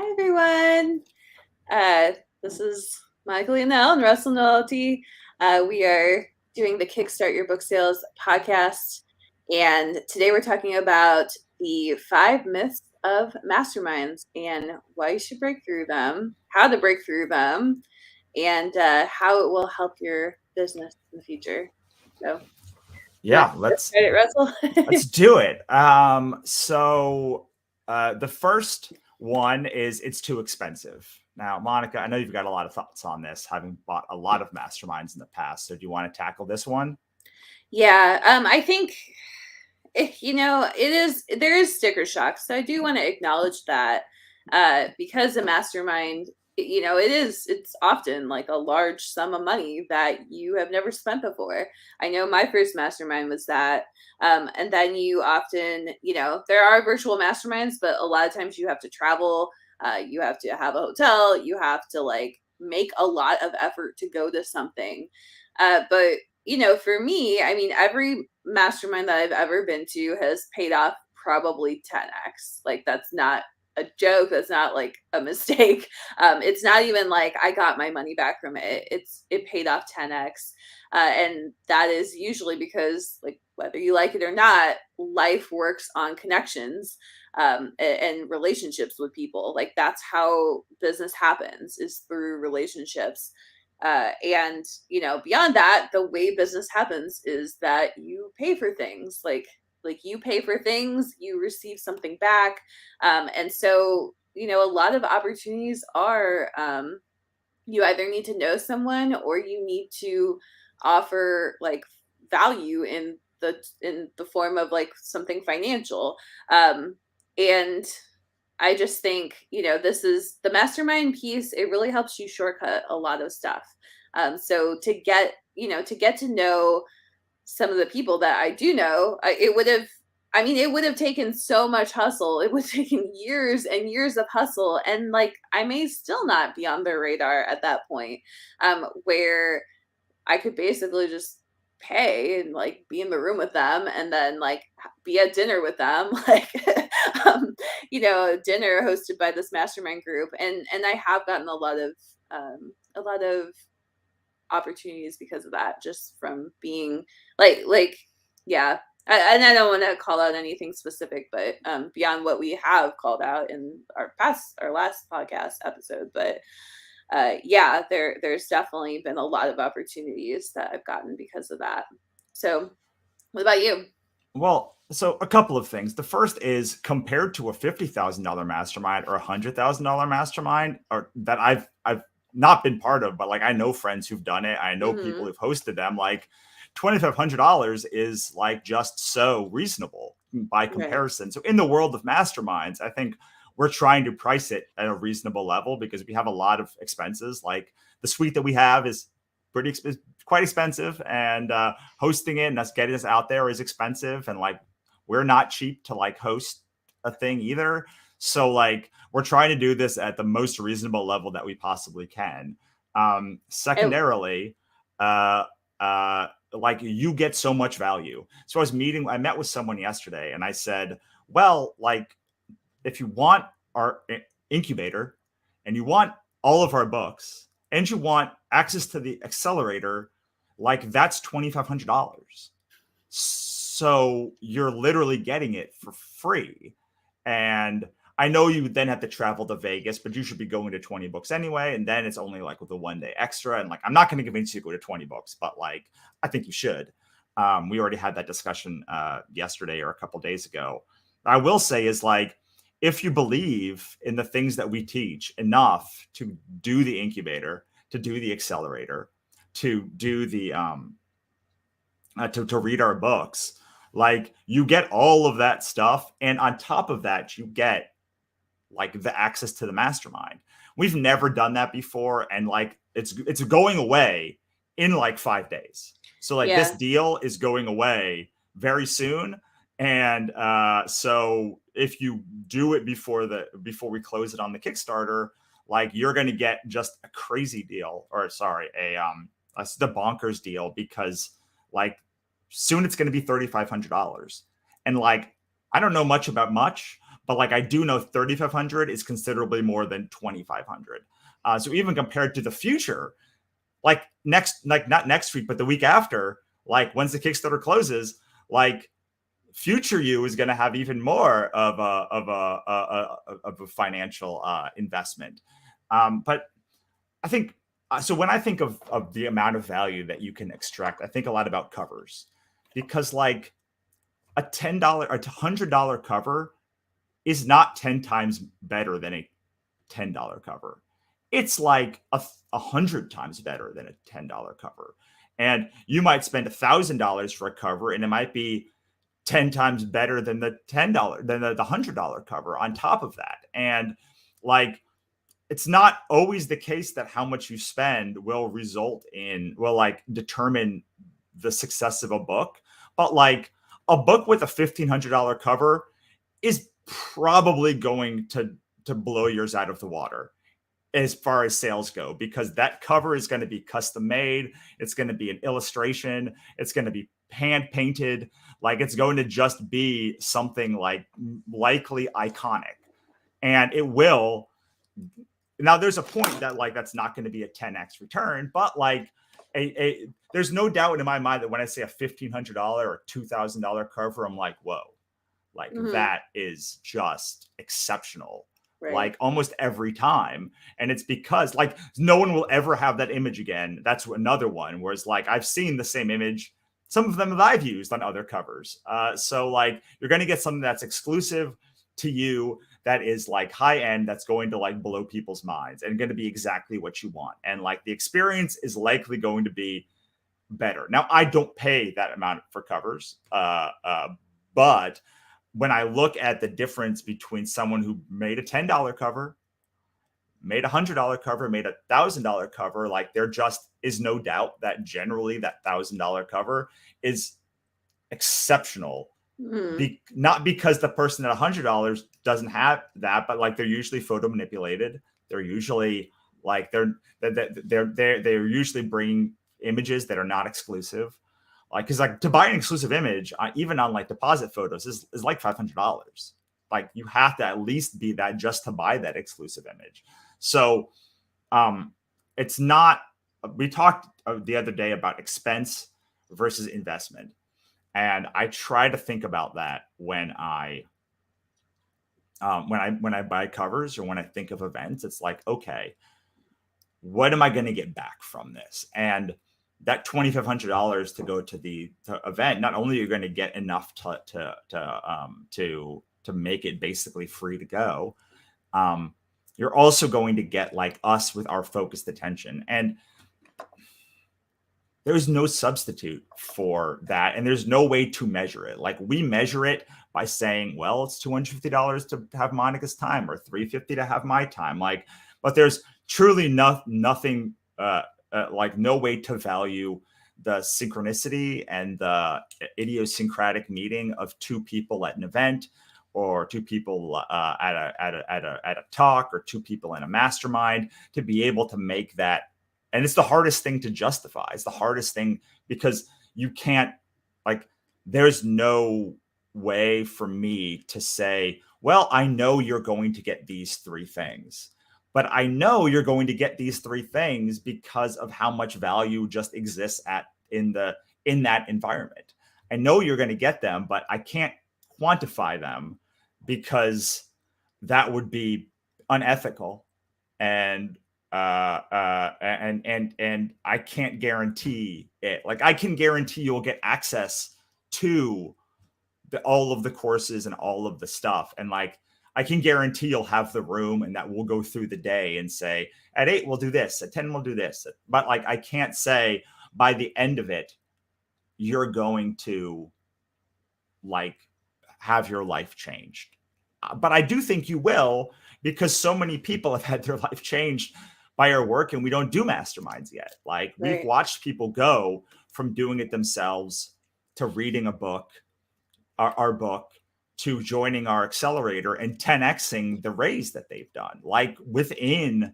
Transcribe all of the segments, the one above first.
Hi, everyone. This is Michael Linnell and Russell Novelty. We are doing the Kickstart Your Book Sales podcast. And today we're talking about the 5 myths of masterminds and why you should break through them, how to break through them, and how it will help your business in the future. So, Yeah, let's get it, Russell. let's do it. The first one is it's too expensive. Now, Monica, I know you've got a lot of thoughts on this, having bought a lot of masterminds in the past. So do you want to tackle this one? Yeah, I think there is sticker shock. So I do want to acknowledge that because a mastermind, it's often like a large sum of money that you have never spent before. I know my first mastermind was that. And then you often, there are virtual masterminds, but a lot of times you have to travel. You have to have a hotel. You have to make a lot of effort to go to something. But for me, I mean, every mastermind that I've ever been to has paid off probably 10x. Like, that's not a joke. That's not like a mistake. It's not even like I got my money back from it. It paid off 10x. And that is usually because, like, whether you like it or not, life works on connections and relationships with people. Like, that's how business happens, is through relationships. And beyond that, the way business happens is that you pay for things. Like you pay for things, you receive something back. And so a lot of opportunities are you either need to know someone, or you need to offer like value in the form of like something financial. And I just think, this is the mastermind piece. It really helps you shortcut a lot of stuff. So to get to know some of the people that I do know, it would have taken so much hustle. It would have taken years and years of hustle. And like, I may still not be on their radar at that point, where I could basically just pay and like be in the room with them, and then like be at dinner with them, like dinner hosted by this mastermind group. And I have gotten a lot of opportunities because of that, just from being yeah. And I don't want to call out anything specific, but beyond what we have called out in our last podcast episode. But yeah, there's definitely been a lot of opportunities that I've gotten because of that. So what about you? Well, so a couple of things. The first is, compared to a $50,000 mastermind or a $100,000 mastermind, or that I've not been part of, but like I know friends who've done it. I know people who've hosted them. Like $2,500 is like just so reasonable by comparison. Right. So in the world of masterminds, I think we're trying to price it at a reasonable level, because we have a lot of expenses. Like the suite that we have is quite expensive, and hosting it and us getting this out there is expensive, and like we're not cheap to like host a thing either. So like we're trying to do this at the most reasonable level that we possibly can. Secondarily, like you get so much value. So I met with someone yesterday, and I said, well, like if you want our incubator and you want all of our books and you want access to the accelerator, like that's $2,500. So you're literally getting it for free. And I know you would then have to travel to Vegas, but you should be going to 20 books anyway. And then it's only like with a 1 day extra. And like, I'm not going to convince you to go to 20 books, but like, I think you should. We already had that discussion yesterday or a couple days ago. I will say is like, if you believe in the things that we teach enough to do the incubator, to do the accelerator, to do the to read our books, like you get all of that stuff, and on top of that you get like the access to the mastermind. We've never done that before, and like it's going away in like 5 days. So like this deal is going away very soon. And so if you do it before we close it on the Kickstarter, like you're going to get just a crazy deal, or sorry, the bonkers deal, because like soon it's going to be $3,500. And like, I don't know much about much, but like I do know 3,500 is considerably more than 2,500. So even compared to the future, like not next week, but the week after, like once the Kickstarter closes, like future you is going to have even more of a financial investment. But I think so. When I think of the amount of value that you can extract, I think a lot about covers, because like a $10 or $100 cover is not 10 times better than a $10 cover. It's like 100 times better than a $10 cover. And you might spend $1,000 for a cover, and it might be 10 times better than the $10 than the $100 cover on top of that. And like, it's not always the case that how much you spend will like determine the success of a book. But like a book with a $1,500 cover is probably going to blow yours out of the water as far as sales go, because that cover is going to be custom made. It's going to be an illustration. It's going to be hand painted. Like it's going to just be something like likely iconic. And it will. Now there's a point that like that's not going to be a 10x return, but like there's no doubt in my mind that when I say a $1,500 or $2,000 cover, I'm like, whoa, like that is just exceptional. Right. Like almost every time. And it's because like no one will ever have that image again. That's another one. Whereas like I've seen the same image, some of them that I've used on other covers. So like you're going to get something that's exclusive to you, that is like high end, that's going to like blow people's minds and going to be exactly what you want. And like the experience is likely going to be better. Now, I don't pay that amount for covers, but when I look at the difference between someone who made a $10 cover, made a $100 cover, made a $1,000 cover, like there just is no doubt that generally that $1,000 cover is exceptional. Not because the person at $100 doesn't have that, but like they're usually photo manipulated. They're usually like they're usually bringing images that are not exclusive. Like, because like to buy an exclusive image, even on like deposit photos, is like $500. Like you have to at least be that just to buy that exclusive image. So it's not. We talked the other day about expense versus investment. And I try to think about that when I buy covers or when I think of events. It's like, okay, what am I going to get back from this? And that $2,500 to go to the event, not only are you going to get enough to make it basically free to go, you're also going to get like us with our focused attention. And there's no substitute for that. And there's no way to measure it. Like we measure it by saying, well, it's $250 to have Monica's time or $350 to have my time. Like, but there's truly nothing like no way to value the synchronicity and the idiosyncratic meeting of two people at an event, or two people at a talk, or two people in a mastermind, to be able to make that. And it's the hardest thing to justify. It's the hardest thing because you can't, like, there's no way for me to say, well, I know you're going to get these three things, but I know you're going to get these three things because of how much value just exists in that environment. I know you're going to get them, but I can't quantify them because that would be unethical. And I can't guarantee it. Like I can guarantee you'll get access to all of the courses and all of the stuff. And like, I can guarantee you'll have the room and that we'll go through the day and say at 8, we'll do this, at 10, we'll do this. But like, I can't say by the end of it, you're going to like have your life changed. But I do think you will, because so many people have had their life changed by our work, and we don't do masterminds yet. Like We've watched people go from doing it themselves to reading a book, our book, to joining our accelerator and 10xing the raise that they've done. Like within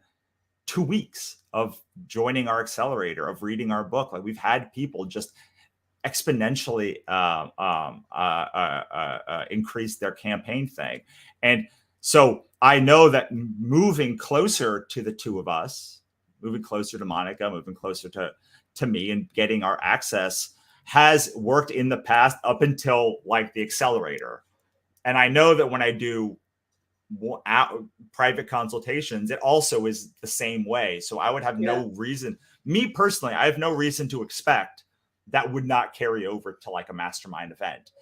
2 weeks of joining our accelerator, of reading our book, like we've had people just exponentially increase their campaign thing. And so I know that moving closer to the two of us, moving closer to Monica, moving closer to me, and getting our access has worked in the past up until like the accelerator. And I know that when I do private consultations, it also is the same way. So I would have no reason, me personally, I have no reason to expect that would not carry over to like a mastermind event.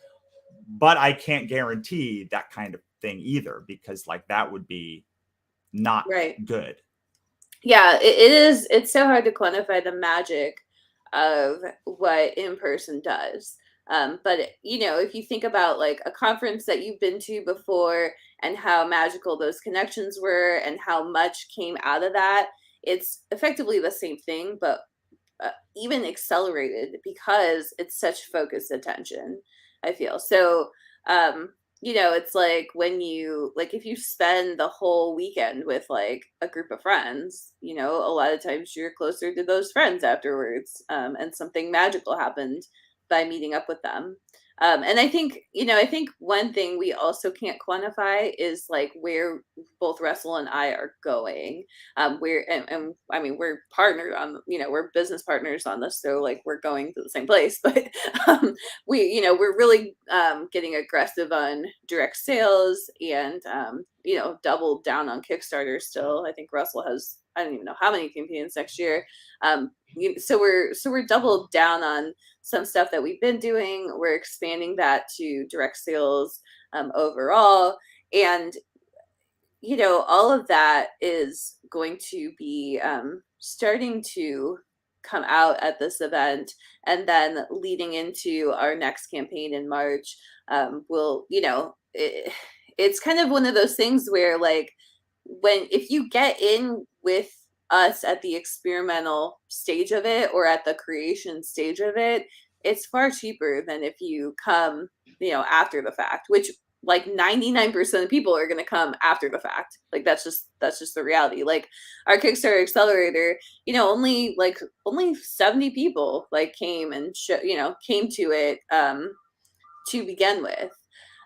But I can't guarantee that kind of thing either, because like that would be not good. Yeah, it is. It's so hard to quantify the magic of what in person does. But if you think about like a conference that you've been to before and how magical those connections were and how much came out of that, it's effectively the same thing, but even accelerated because it's such focused attention, I feel. So, it's like when if you spend the whole weekend with like a group of friends, a lot of times you're closer to those friends afterwards. And something magical happened by meeting up with them. And I think one thing we also can't quantify is like where both Russell and I are going. And I mean, we're partnered on, we're business partners on this. So like we're going to the same place, but we're really getting aggressive on direct sales and, doubled down on Kickstarter still. I think Russell has, I don't even know how many campaigns next year. So we're doubled down on some stuff that we've been doing. We're expanding that to direct sales overall. And, all of that is going to be starting to come out at this event. And then leading into our next campaign in March, it's kind of one of those things where like, if you get in with us at the experimental stage of it or at the creation stage of it, it's far cheaper than if you come, after the fact, which like 99% of people are going to come after the fact. Like that's just the reality. Like our Kickstarter Accelerator, only 70 people like came and came to it to begin with.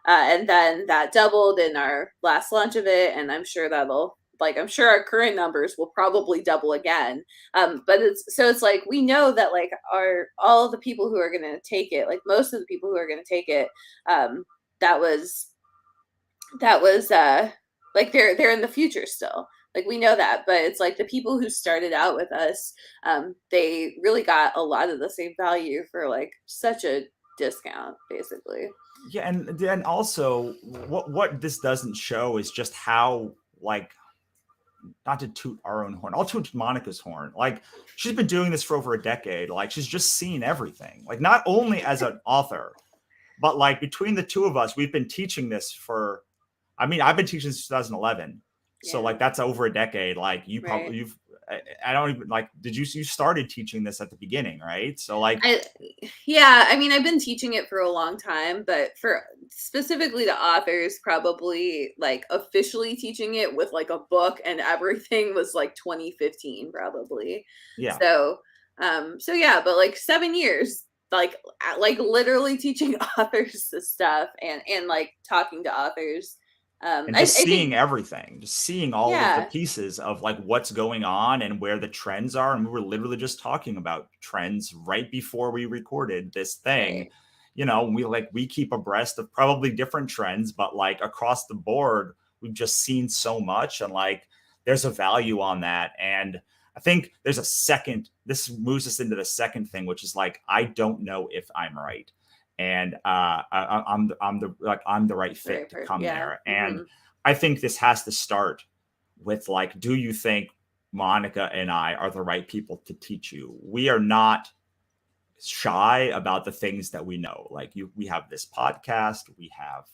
And then that doubled in our last launch of it. And I'm sure I'm sure our current numbers will probably double again. But it's like, we know that like all the people who are going to take it, like most of the people who are going to take it, that was like they're in the future still. Like we know that, but it's like the people who started out with us, they really got a lot of the same value for like such a discount, basically. Yeah, and then also what this doesn't show is just how like, not to toot our own horn, I'll toot Monica's horn. Like she's been doing this for over a decade. Like she's just seen everything. Like not only as an author, but like between the two of us, we've been teaching this for. I mean, I've been teaching since 2011, so like that's over a decade. Like you've. I don't even like. You started teaching this at the beginning, right? So like, I mean, I've been teaching it for a long time, but for specifically the authors, probably like officially teaching it with like a book and everything was like 2015, probably. Yeah. So yeah, but like 7 years, like literally teaching authors this stuff and like talking to authors. And just seeing everything, just seeing all of the pieces of like what's going on and where the trends are. And we were literally just talking about trends right before we recorded this thing. Right. We keep abreast of probably different trends, but like across the board, we've just seen so much, and like there's a value on that. And I think this moves us into the second thing, which is like, I don't know if I'm right. And I'm the right fit to come there. And I think this has to start with like, do you think Monica and I are the right people to teach you? We are not shy about the things that we know. Like we have this podcast, we have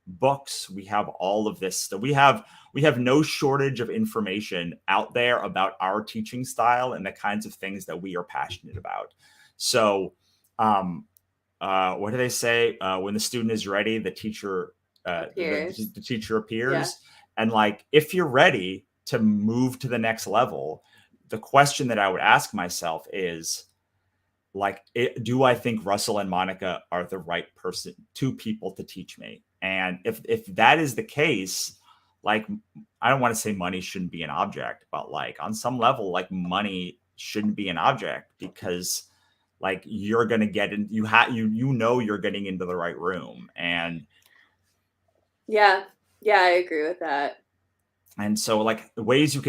books, we have all of this stuff. We have no shortage of information out there about our teaching style and the kinds of things that we are passionate about. So, what do they say? When the student is ready, the teacher the teacher appears. Yeah. And like, if you're ready to move to the next level, the question that I would ask myself is, like, do I think Russell and Monica are the right two people to teach me? And if that is the case, like, I don't want to say money shouldn't be an object, but like on some level, like money shouldn't be an object, because like you're gonna get in, you know you're getting into the right room. And Yeah. Yeah, I agree with that. so like the ways you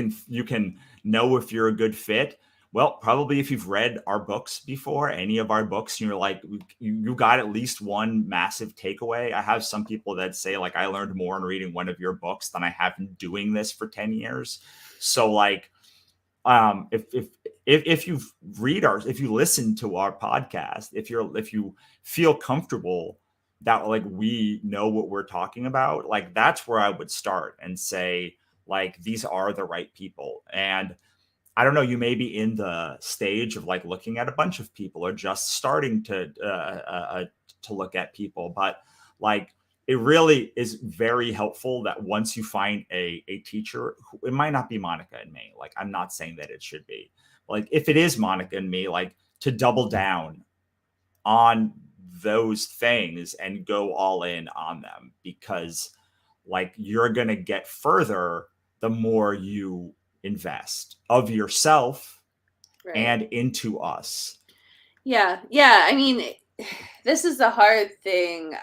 can know if you're a good fit, well, probably if you've read our books before, any of our books, you're like, you got at least one massive takeaway. I have some people that say like, I learned more in reading one of your books than I have in doing this for 10 years. So like, if you if you listen to our podcast, if you feel comfortable that like we know what we're talking about, like that's where I would start and say like these are the right people. And I don't know, you may be in the stage of like looking at a bunch of people or just starting to look at people, but like it really is very helpful that once you find a teacher, it might not be Monica and me. Like, I'm not saying that it should be. Like, if it is Monica and me, like to double down on those things and go all in on them, because like you're going to get further the more you invest of yourself Right. and into us. Yeah. Yeah. I mean, this is the hard thing.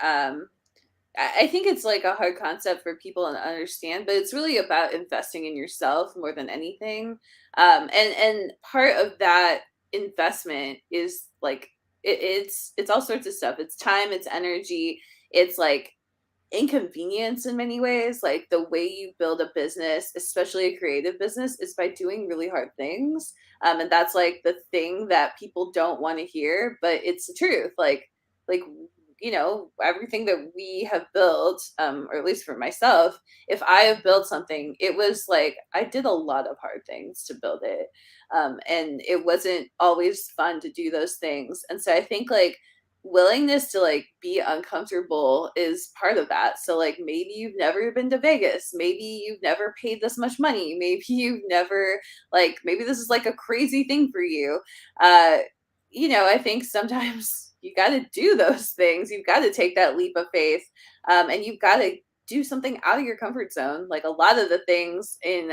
I think it's like a hard concept for people to understand, but it's really about investing in yourself more than anything. And part of that investment is like it's all sorts of stuff. It's time, it's energy, it's like inconvenience in many ways. Like the way you build a business, especially a creative business, is by doing really hard things. And that's like the thing that people don't want to hear, but it's the truth. Like everything that we have built, or at least for myself, if I have built something, it was like I did a lot of hard things to build it. And it wasn't always fun to do those things. And so I think like willingness to like be uncomfortable is part of that. So like maybe you've never been to Vegas, maybe you've never paid this much money, maybe you've never like maybe this is like a crazy thing for you. uh I think sometimes you got to do those things. You've got to take that leap of faith, and you've got to do something out of your comfort zone. Like a lot of the things in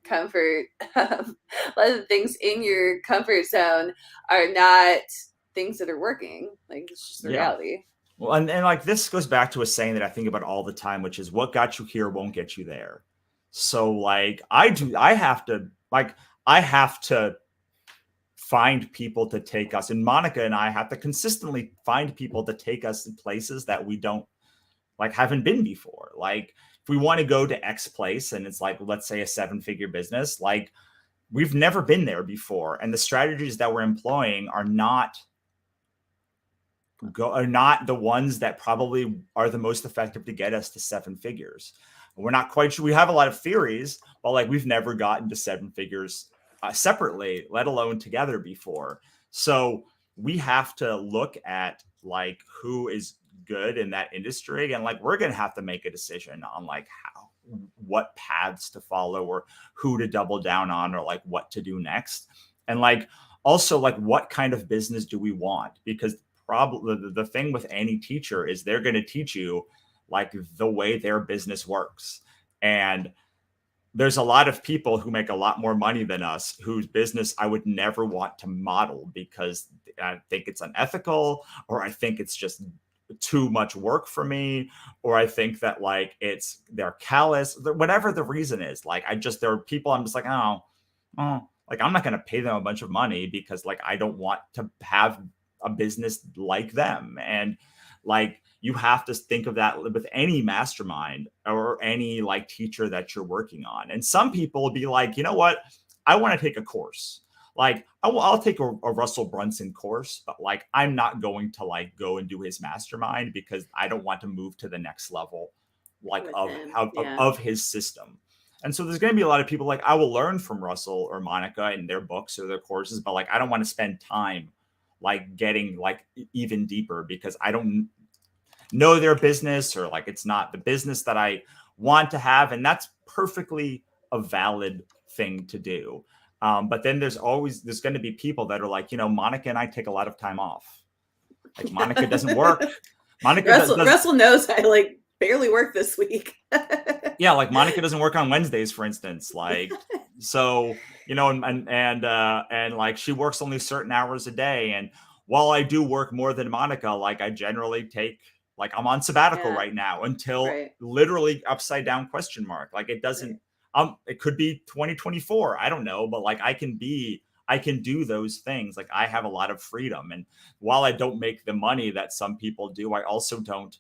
comfort a lot of the things in your comfort zone are not things that are working. Like it's just the Yeah. reality. Well, and like this goes back to a saying that I think about all the time, which is what got you here won't get you there. So like I have to find people to take us, and Monica and I have to consistently find people to take us to places that we don't like haven't been before. Like if we want to go to X place and it's like, let's say a 7-figure business, like we've never been there before. And the strategies that we're employing are not the ones that probably are the most effective to get us to 7 figures. We're not quite sure. We have a lot of theories, but like we've never gotten to 7 figures separately, let alone together before. So we have to look at like who is good in that industry, and like we're gonna have to make a decision on like what paths to follow or who to double down on or like what to do next. And like also like what kind of business do we want? Because probably the thing with any teacher is they're going to teach you like the way their business works. And there's a lot of people who make a lot more money than us whose business I would never want to model because I think it's unethical, or I think it's just too much work for me, or I think that like they're callous, whatever the reason is. Like there are people I'm just like, like I'm not going to pay them a bunch of money because like I don't want to have a business like them. And like you have to think of that with any mastermind or any like teacher that you're working on. And some people will be like, you know what, I want to take a course. Like I'll take a Russell Brunson course, but like I'm not going to like go and do his mastermind because I don't want to move to the next level like of his system. And so there's going to be a lot of people like I will learn from Russell or Monica in their books or their courses, but like I don't want to spend time like getting like even deeper because I don't know their business, or like it's not the business that I want to have. And that's perfectly a valid thing to do. But then there's going to be people that are like, Monica and I take a lot of time off. Like Monica doesn't work. Monica Russell knows I like barely work this week. Yeah, like Monica doesn't work on Wednesdays, for instance. Like, so and like she works only certain hours a day. And while I do work more than Monica, like I generally take, like I'm on sabbatical right now until literally upside down question mark. Like it doesn't. It could be 2024. I don't know, but like I can do those things. Like I have a lot of freedom. And while I don't make the money that some people do, I also don't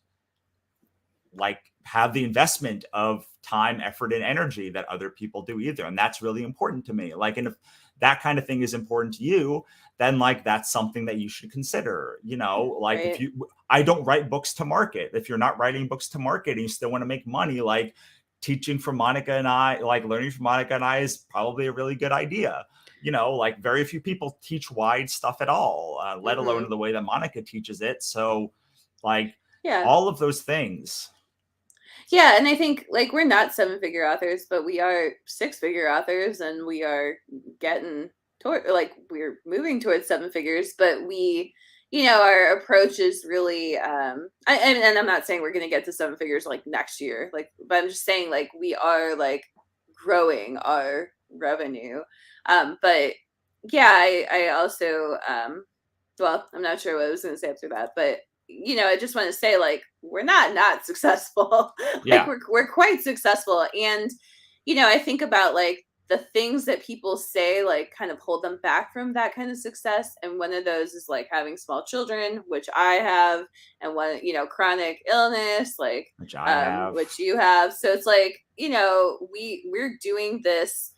like have the investment of time, effort, and energy that other people do either. And that's really important to me. Like, and if that kind of thing is important to you, then like that's something that you should consider. Like if I don't write books to market. If you're not writing books to market and you still want to make money, like teaching from Monica and I, like learning from Monica and I is probably a really good idea. Like very few people teach wide stuff at all, let alone the way that Monica teaches it. So like all of those things. Yeah, and I think like we're not 7-figure authors, but we are 6-figure authors, and we are getting toward, like we're moving towards 7 figures. But we, our approach is really, and I'm not saying we're going to get to 7 figures like next year, like, but I'm just saying like we are like growing our revenue. But yeah, I also, well, I'm not sure what I was going to say after that, but I just want to say like we're not successful. Like we're quite successful. And I think about like the things that people say like kind of hold them back from that kind of success, and one of those is like having small children, which I have, and one chronic illness, like which I have, which you have. So it's like we're doing this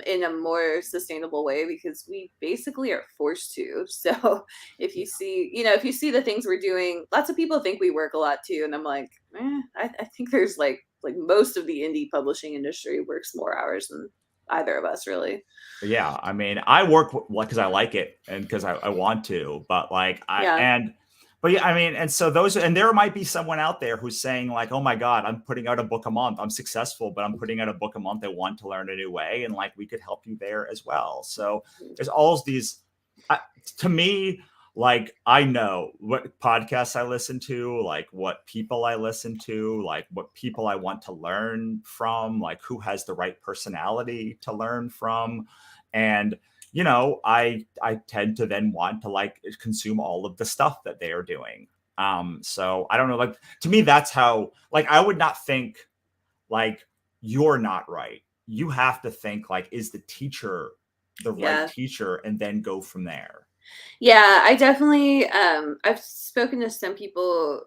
in a more sustainable way because we basically are forced to. So if you see the things we're doing, lots of people think we work a lot too. And I'm like, I think there's like most of the indie publishing industry works more hours than either of us really. Yeah. I mean, I work because I like it and because I want to, but like but yeah, I mean, and so there might be someone out there who's saying like, oh my God, I'm putting out a book a month. I'm successful, but I'm putting out a book a month. I want to learn a new way. And like, we could help you there as well. So there's all these, to me, like, I know what podcasts I listen to, like what people I listen to, like what people I want to learn from, like who has the right personality to learn from. And I tend to then want to like consume all of the stuff that they are doing. So I don't know, like to me, that's how, like, I would not think like you're not right. You have to think like, is the teacher the right teacher, and then go from there. Yeah, I definitely, I've spoken to some people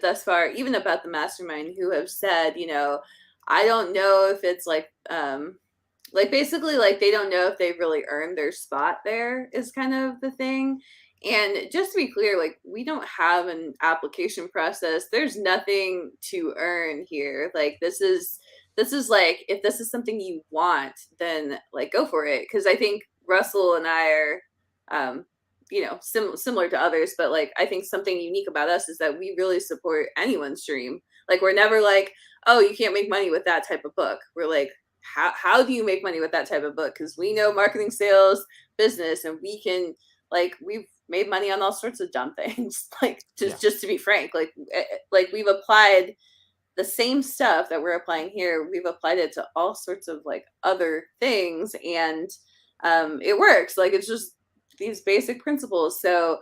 thus far, even about the mastermind, who have said, I don't know if it's like basically like they don't know if they've really earned their spot there is kind of the thing. And just to be clear, like we don't have an application process. There's nothing to earn here. Like this is like, if this is something you want, then like go for it. Cause I think Russell and I are, similar to others, but like, I think something unique about us is that we really support anyone's dream. Like we're never like, oh, you can't make money with that type of book. We're like, how do you make money with that type of book? Because we know marketing, sales, business, and we can, like, we've made money on all sorts of dumb things. Like just to be frank, like we've applied the same stuff that we're applying here. We've applied it to all sorts of like other things, and it works. Like it's just these basic principles. So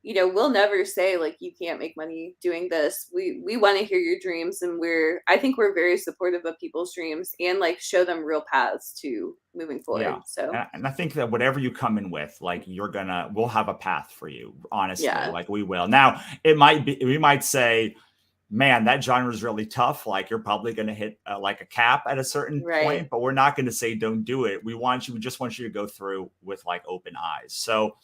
we'll never say like you can't make money doing this. We want to hear your dreams, and I think we're very supportive of people's dreams and like show them real paths to moving forward. Yeah. So and I think that whatever you come in with, like we'll have a path for you, honestly. Like we will. Now we might say, man, that genre is really tough. Like you're probably going to hit like a cap at a certain point, but we're not going to say don't do it. We just want you to go through with like open eyes. So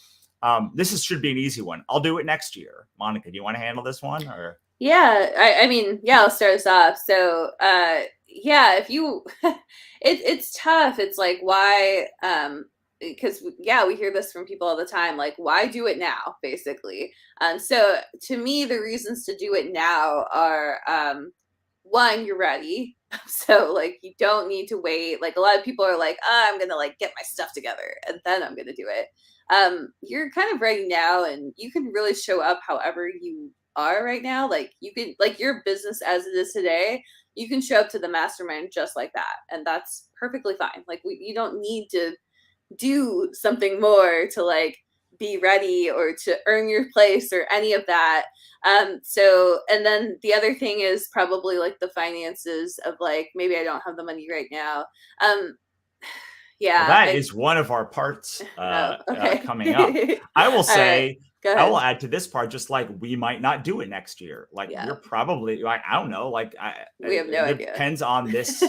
this should be an easy one. I'll do it next year. Monica, do you want to handle this one? Or I mean, I'll start us off. So if you it's tough. It's like, why because we hear this from people all the time, like why do it now, basically. So to me, the reasons to do it now are one, you're ready. So like you don't need to wait. Like a lot of people are like, I'm gonna like get my stuff together and then I'm gonna do it. You're kind of ready now and you can really show up however you are right now. Like you can like your business as it is today, you can show up to the mastermind just like that. And that's perfectly fine. Like you don't need to do something more to like be ready or to earn your place or any of that. So and then the other thing is probably like the finances of like maybe I don't have the money right now. um Well, yeah that I is one of our parts oh okay. coming up. I will All right, say, go I will ahead. add to this part, just like we might not do it next year. Like we're Yeah, probably, like, I don't know, like we have no it idea. depends on this.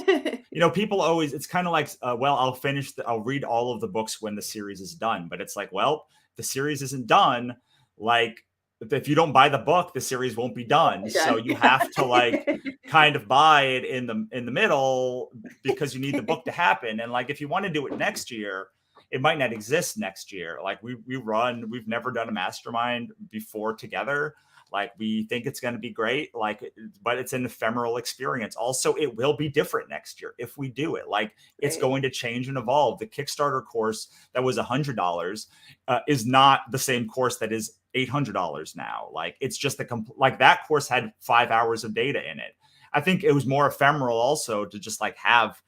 People always, it's kind of like, well, I'll read all of the books when the series is done. But it's like, well, the series isn't done. Like, if you don't buy the book, the series won't be done. So Done. you have to like kind of buy it in the middle because you need the book to happen. And like, if you want to do it next year, it might not exist next year. Like we've never done a mastermind before together. Like we think it's going to be great, like, but it's an ephemeral experience. Also, it will be different next year if we do it. Like it's Right. going to change and evolve. The Kickstarter course that was $100 is not the same course that is $800 now. Like it's just like that course had 5 hours of data in it. I think it was more ephemeral also to just like have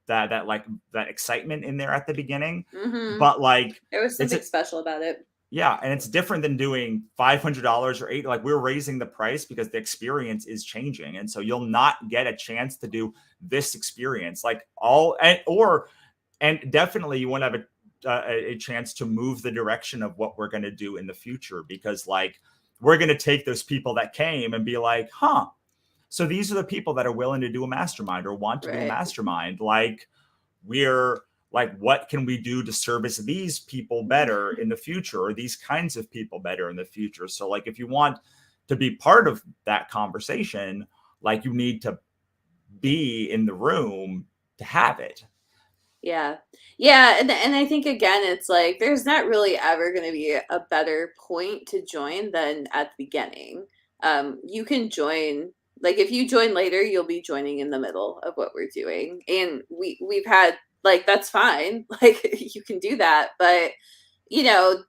that excitement in there at the beginning. Mm-hmm. But like There was it's something special about it. yeah, and it's different than doing $500 or eight. Like we're raising the price because the experience is changing, and so you'll not get a chance to do this experience like and definitely you want to have a chance to move the direction of what we're going to do in the future, because like we're going to take those people that came and be like, huh, so these are the people that are willing to do a mastermind or want to do a Right. mastermind. Like we're like, what can we do to service these people better in the future, or these kinds of people better in the future? So like if you want to be part of that conversation, like you need to be in the room to have it. Yeah. Yeah, and I think again it's like there's not really ever going to be a better point to join than at the beginning. You can join like if you join later, you'll be joining in the middle of what we're doing. And we've had like that's fine. Like you can do that, but you know,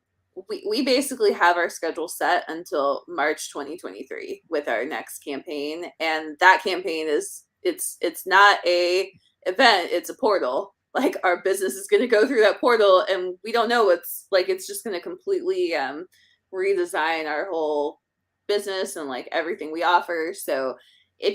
we basically have our schedule set until March 2023 with our next campaign, and that campaign is it's not a event, it's a portal. Like our business is going to go through that portal and we don't know what's like it's just going to completely redesign our whole business and like everything we offer. So it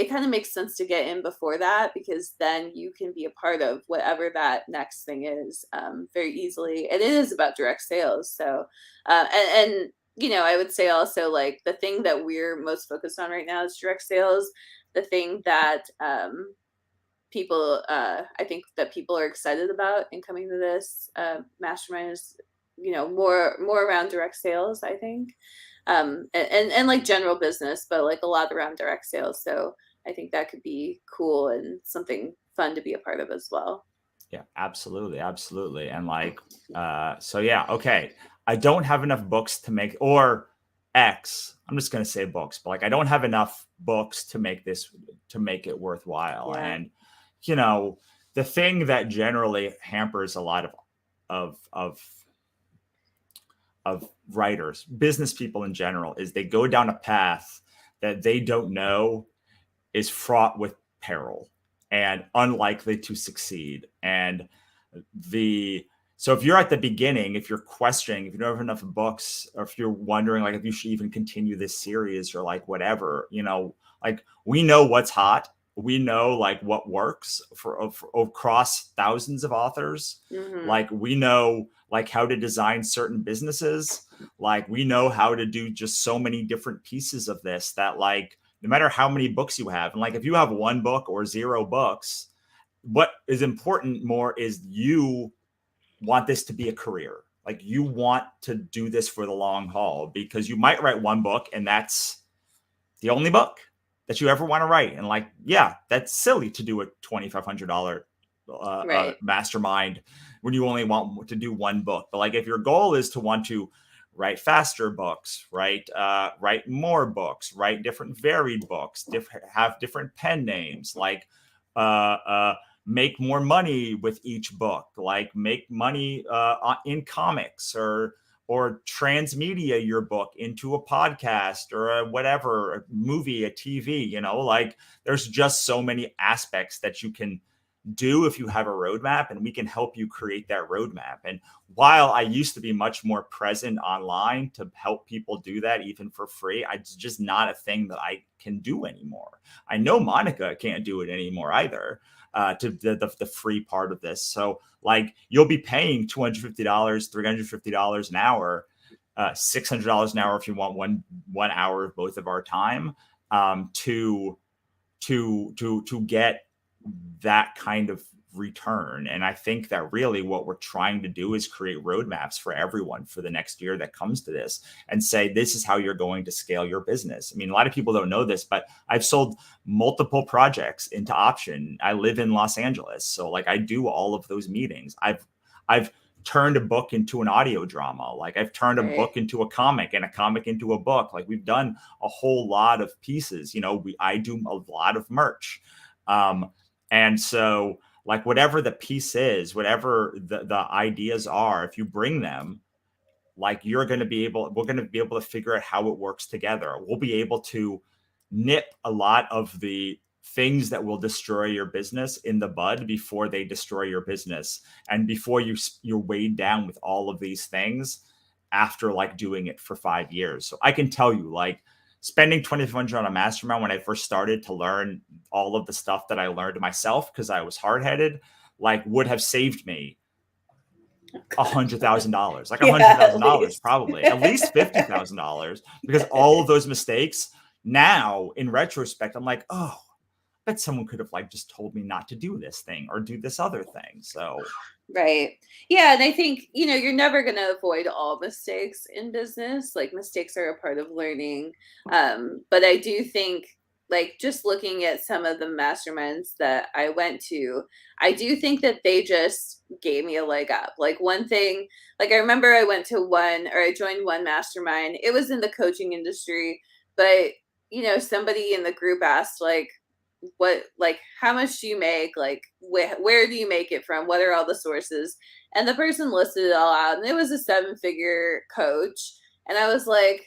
kind of makes sense to get in before that because then you can be a part of whatever that next thing is very easily. And it is about direct sales. So, and, you know, I would say also like the thing that we're most focused on right now is direct sales. The thing that people, I think that people are excited about in coming to this mastermind is, you know, more around direct sales, I think, and like general business, but like a lot around direct sales. So I think that could be cool and something fun to be a part of as well. Yeah, absolutely, absolutely. And like so yeah, okay, I don't have enough books to make, or X, I'm just going to say books, but like I don't have enough books to make it worthwhile. Yeah. And the thing that generally hampers a lot of writers, business people in general, is they go down a path that they don't know is fraught with peril and unlikely to succeed. And so if you're at the beginning, if you're questioning, if you don't have enough books, or if you're wondering like if you should even continue this series or like whatever, like we know what's hot. We know like what works for across thousands of authors. Mm-hmm. Like we know like how to design certain businesses. Like we know how to do just so many different pieces of this that like no matter how many books you have, and like if you have one book or 0 books, what is important more is you want this to be a career. Like you want to do this for the long haul, because you might write one book and that's the only book that you ever want to write. And like, yeah, that's silly to do a $2,500 Right. mastermind when you only want to do one book. But like if your goal is to want to write faster books, write more books, write different varied books, have different pen names, like make more money with each book, like make money in comics, or transmedia your book into a podcast or a whatever, a movie, a TV, like there's just so many aspects that you can do if you have a roadmap, and we can help you create that roadmap. And while I used to be much more present online to help people do that, even for free, it's just not a thing that I can do anymore. I know Monica can't do it anymore either, to the free part of this. So like you'll be paying $250, $350 an hour, $600 an hour if you want one hour of both of our time, to get that kind of return. And I think that really what we're trying to do is create roadmaps for everyone for the next year that comes to this, and say, this is how you're going to scale your business. I mean, a lot of people don't know this, but I've sold multiple projects into option. I live in Los Angeles, so like I do all of those meetings. I've turned a book into an audio drama. Like I've turned a book into a comic, and a comic into a book. Like we've done a whole lot of pieces. I do a lot of merch. And so like whatever the piece is, whatever the ideas are, if you bring them, like we're going to be able to figure out how it works together. We'll be able to nip a lot of the things that will destroy your business in the bud before they destroy your business, and before you're weighed down with all of these things after like doing it for 5 years. So I can tell you, like, spending $2,500 on a mastermind when I first started to learn all of the stuff that I learned myself, because I was hard-headed, like would have saved me $100,000, like $100,000, probably at least $50,000, because all of those mistakes now in retrospect, I'm like, oh, I bet someone could have like just told me not to do this thing or do this other thing. So right. Yeah. And I think, you're never going to avoid all mistakes in business. Like mistakes are a part of learning. But I do think, like, just looking at some of the masterminds that I went to, I do think that they just gave me a leg up. Like one thing, like I remember I joined one mastermind. It was in the coaching industry, but somebody in the group asked how much do you make? Like, where do you make it from? What are all the sources? And the person listed it all out, and it was a 7-figure coach. And I was like,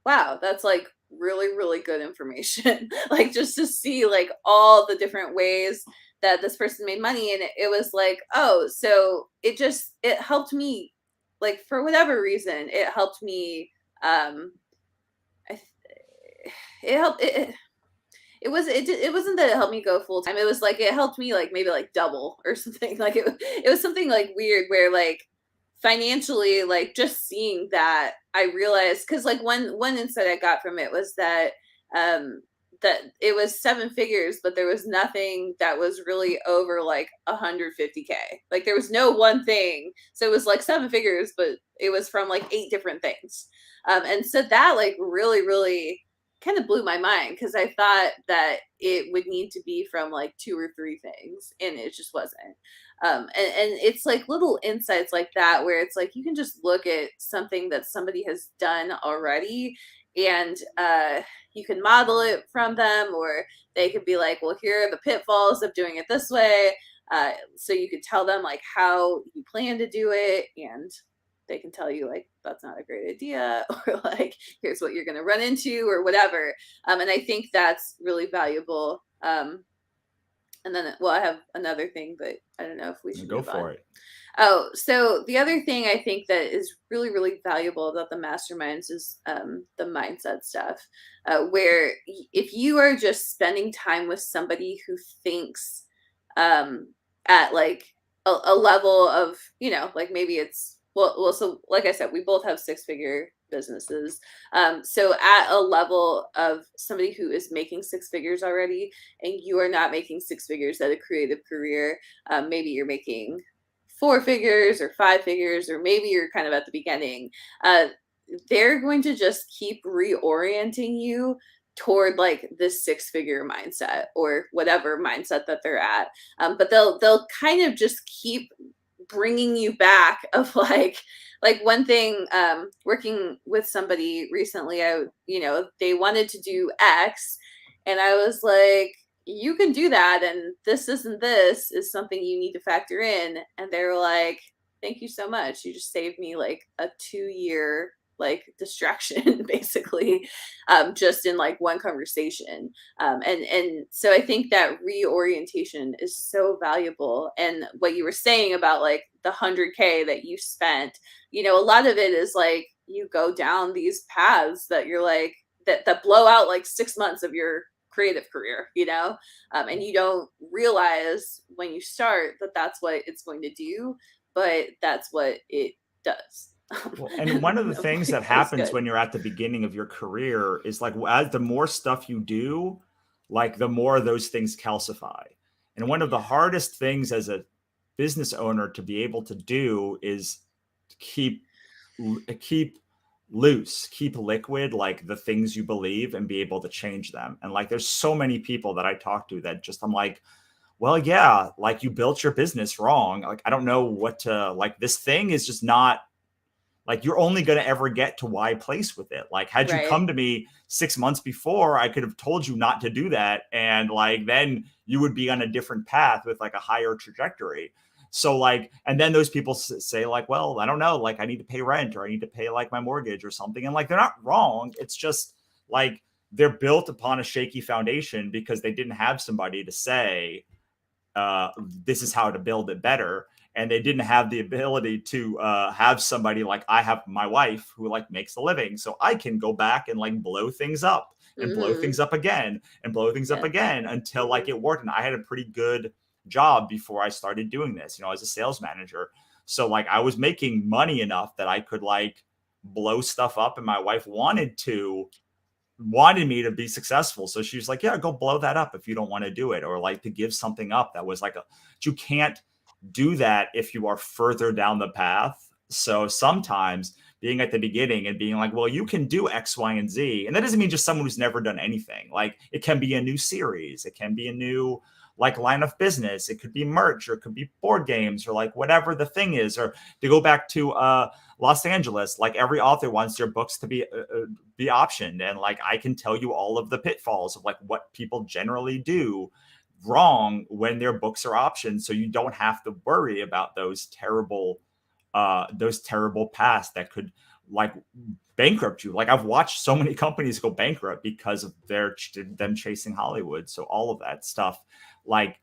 wow, that's like really, really good information. Like just to see like all the different ways that this person made money. And it was like, oh, so it helped me, like, for whatever reason, it helped me. It wasn't that it helped me go full time. It was like it helped me like maybe like double or something. Like it was something like weird where like financially, like just seeing that, I realized, because like one insight I got from it was that that it was 7 figures, but there was nothing that was really over like 150K. Like there was no one thing. So it was like 7 figures, but it was from like 8 different things. And so that like really, really kind of blew my mind, because I thought that it would need to be from like 2 or 3 things, and it just wasn't. And it's like little insights like that where it's like you can just look at something that somebody has done already, and you can model it from them, or they could be like, well, here are the pitfalls of doing it this way. So you could tell them like how you plan to do it, and they can tell you like that's not a great idea, or like here's what you're going to run into, or whatever. And I think that's really valuable. And then, well, I have another thing, but I don't know if we should go for it. Oh, so the other thing I think that is really, really valuable about the masterminds is the mindset stuff, where if you are just spending time with somebody who thinks at like a level of, like maybe it's, well, so like I said, we both have 6-figure businesses. So at a level of somebody who is making 6 figures already, and you are not making 6 figures at a creative career, maybe you're making 4 figures or 5 figures, or maybe you're kind of at the beginning, they're going to just keep reorienting you toward like this 6-figure mindset or whatever mindset that they're at. But they'll kind of just keep bringing you back of like one thing, working with somebody recently, they wanted to do X, and I was like, you can do that, and this is something you need to factor in. And they were like, thank you so much, you just saved me like a 2 year like distraction basically, just in like one conversation. And so I think that reorientation is so valuable. And what you were saying about like the 100K that you spent, a lot of it is like you go down these paths that you're like that blow out like 6 months of your creative career, and you don't realize when you start that that's what it's going to do, but that's what it does. Well, and one of the things that happens when you're at the beginning of your career is like, as the more stuff you do, like the more those things calcify. And one of the hardest things as a business owner to be able to do is keep loose, keep liquid, like the things you believe, and be able to change them. And like, there's so many people that I talk to that just, I'm like, well, yeah, like you built your business wrong. Like, I don't know what to, like, this thing is just not, like, you're only going to ever get to Y place with it. Like, had you come to me 6 months before, I could have told you not to do that. And like, then you would be on a different path with like a higher trajectory. So like, and then those people say like, well, I don't know, like I need to pay rent, or I need to pay like my mortgage or something. And like, they're not wrong. It's just like, they're built upon a shaky foundation because they didn't have somebody to say, this is how to build it better. And they didn't have the ability to have somebody like, I have my wife who like makes a living, so I can go back and like blow things up and blow things up again and blow things up again until like it worked. And I had a pretty good job before I started doing this, as a sales manager. So like, I was making money enough that I could like blow stuff up, and my wife wanted me to be successful. So she was like, yeah, go blow that up if you don't want to do it, or like to give something up that was like you can't do that if you are further down the path. So sometimes being at the beginning and being like, well, you can do X, Y, and Z. And that doesn't mean just someone who's never done anything. Like, it can be a new series. It can be a new like line of business. It could be merch, or it could be board games, or like whatever the thing is. Or to go back to Los Angeles, like every author wants their books to be optioned. And like, I can tell you all of the pitfalls of like what people generally do wrong when their books are optioned, so you don't have to worry about those terrible paths that could like bankrupt you. Like, I've watched so many companies go bankrupt because of them chasing Hollywood. So all of that stuff like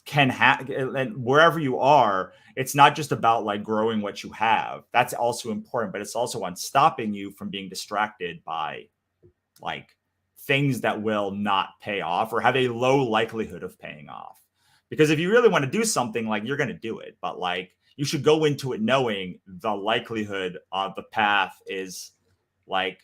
can happen. And wherever you are, it's not just about like growing what you have. That's also important, but it's also on stopping you from being distracted by like things that will not pay off or have a low likelihood of paying off. Because if you really want to do something, like, you're going to do it, but like, you should go into it knowing the likelihood of the path is like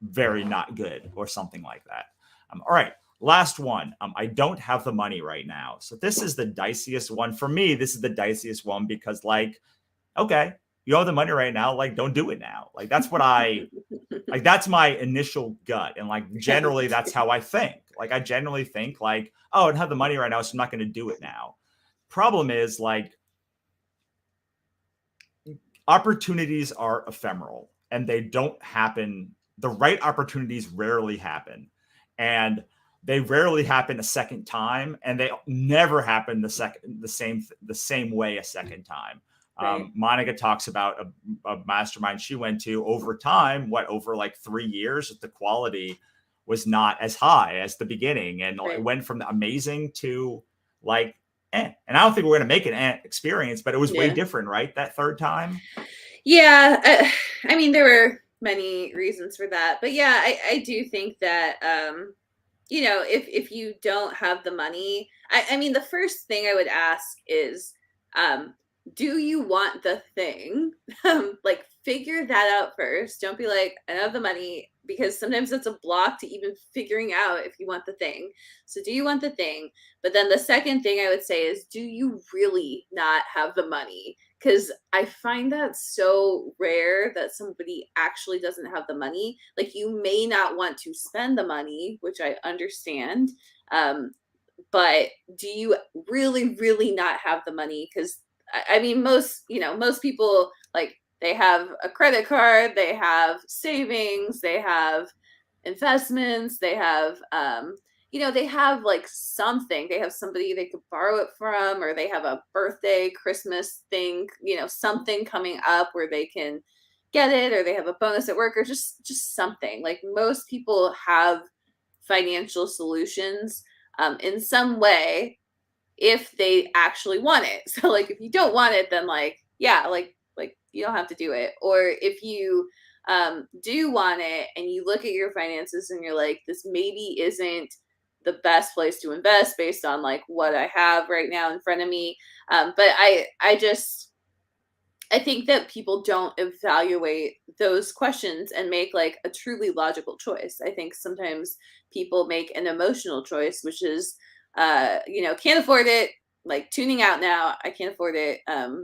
very not good, or something like that. All right. Last one. I don't have the money right now. So this is the diciest one for me. This is the diciest one because like, okay, you don't have the money right now. Like, don't do it now. Like, that's what like, that's my initial gut. And like, generally that's how I think. Like, I generally think like, oh, I don't have the money right now, so I'm not going to do it now. Problem is, like, opportunities are ephemeral and they don't happen. The right opportunities rarely happen, and they rarely happen a second time, and they never happen the same way a second time. Right. Monica talks about a mastermind she went to over time, over like 3 years, the quality was not as high as the beginning. And right. It went from amazing to like, And I don't think we're going to make an experience, but it was way different, right? That third time. Yeah. I mean, there were many reasons for that, but yeah, I do think that, if you don't have the money, I mean, the first thing I would ask is, do you want the thing? Like, figure that out first. Don't be like, I don't have the money, because sometimes it's a block to even figuring out if you want the thing. So do you want the thing? But then the second thing I would say is, do you really not have the money? Because I find that so rare that somebody actually doesn't have the money. Like, you may not want to spend the money, which I understand. But do you really, really not have the money? Because I mean, most people, like, they have a credit card, they have savings, they have investments, they have they have like something, they have somebody they could borrow it from, or they have a birthday, Christmas thing, something coming up where they can get it, or they have a bonus at work, or just something. Like, most people have financial solutions in some way, if they actually want it. So, like, if you don't want it, then, like, yeah, like you don't have to do it. Or if you do want it and you look at your finances and you're like, this maybe isn't the best place to invest based on like what I have right now in front of me. But I think that people don't evaluate those questions and make like a truly logical choice. I think sometimes people make an emotional choice, which is, can't afford it, like tuning out now. I can't afford it.